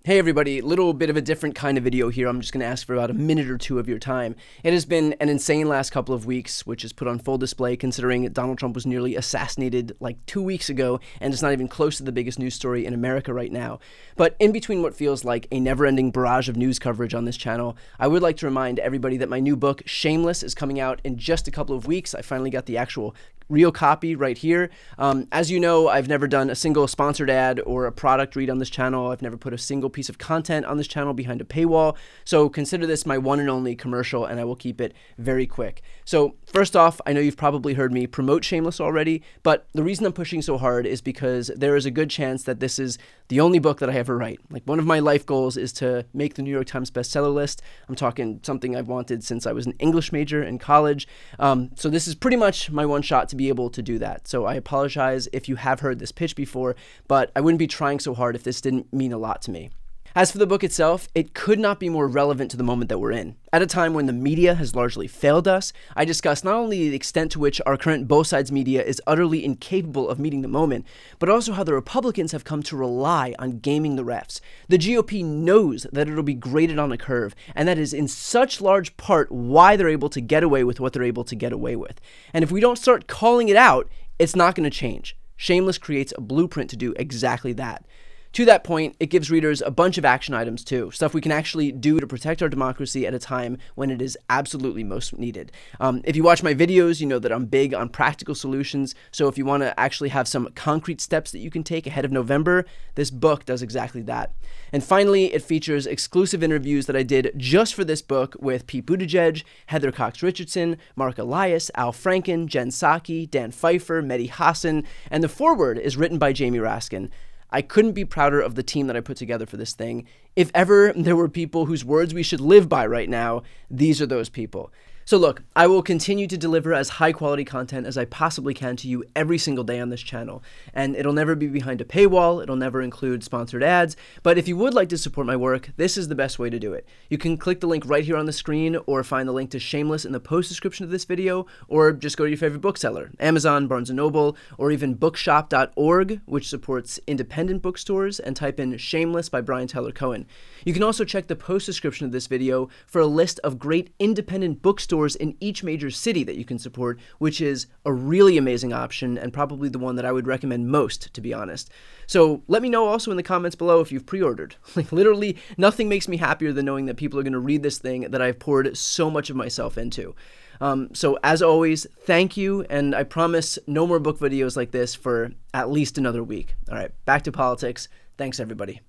Hey everybody, little bit of a different kind of video here. I'm just going to ask for about a minute or two of your time. It has been an insane last couple of weeks, which is put on full display considering Donald Trump was nearly assassinated like 2 weeks ago, and it's not even close to the biggest news story in America right now. But in between what feels like a never-ending barrage of news coverage on this channel, I would like to remind everybody that my new book, Shameless, is coming out in just a couple of weeks. I finally got the actual real copy right here. As you know, I've never done a single sponsored ad or a product read on this channel. I've never put a single piece of content on this channel behind a paywall. So consider this my one and only commercial, and I will keep it very quick. So first off, I know you've probably heard me promote Shameless already, but the reason I'm pushing so hard is because there is a good chance that this is the only book that I ever write. Like, one of my life goals is to make the New York Times bestseller list. I'm talking something I've wanted since I was an English major in college. So this is pretty much my one shot to be able to do that. So I apologize if you have heard this pitch before, but I wouldn't be trying so hard if this didn't mean a lot to me. As for the book itself, it could not be more relevant to the moment that we're in. At a time when the media has largely failed us, I discuss not only the extent to which our current both sides media is utterly incapable of meeting the moment, but also how the Republicans have come to rely on gaming the refs. The GOP knows that it'll be graded on a curve, and that is in such large part why they're able to get away with what they're able to get away with. And if we don't start calling it out, it's not going to change. Shameless creates a blueprint to do exactly that. To that point, it gives readers a bunch of action items too, stuff we can actually do to protect our democracy at a time when it is absolutely most needed. If you watch my videos, you know that I'm big on practical solutions, so if you want to actually have some concrete steps that you can take ahead of November, this book does exactly that. And finally, it features exclusive interviews that I did just for this book with Pete Buttigieg, Heather Cox Richardson, Mark Elias, Al Franken, Jen Psaki, Dan Pfeiffer, Mehdi Hassan, and the foreword is written by Jamie Raskin. I couldn't be prouder of the team that I put together for this thing. If ever there were people whose words we should live by right now, these are those people. So look, I will continue to deliver as high quality content as I possibly can to you every single day on this channel. And it'll never be behind a paywall, it'll never include sponsored ads, but if you would like to support my work, this is the best way to do it. You can click the link right here on the screen, or find the link to Shameless in the post description of this video, or just go to your favorite bookseller, Amazon, Barnes & Noble, or even bookshop.org, which supports independent bookstores, and type in Shameless by Brian Tyler Cohen. You can also check the post description of this video for a list of great independent bookstores in each major city that you can support, which is a really amazing option and probably the one that I would recommend most, to be honest. So let me know also in the comments below if you've pre-ordered. Like, literally nothing makes me happier than knowing that people are going to read this thing that I've poured so much of myself into. So as always, thank you, and I promise no more book videos like this for at least another week. All right, back to politics. Thanks, everybody.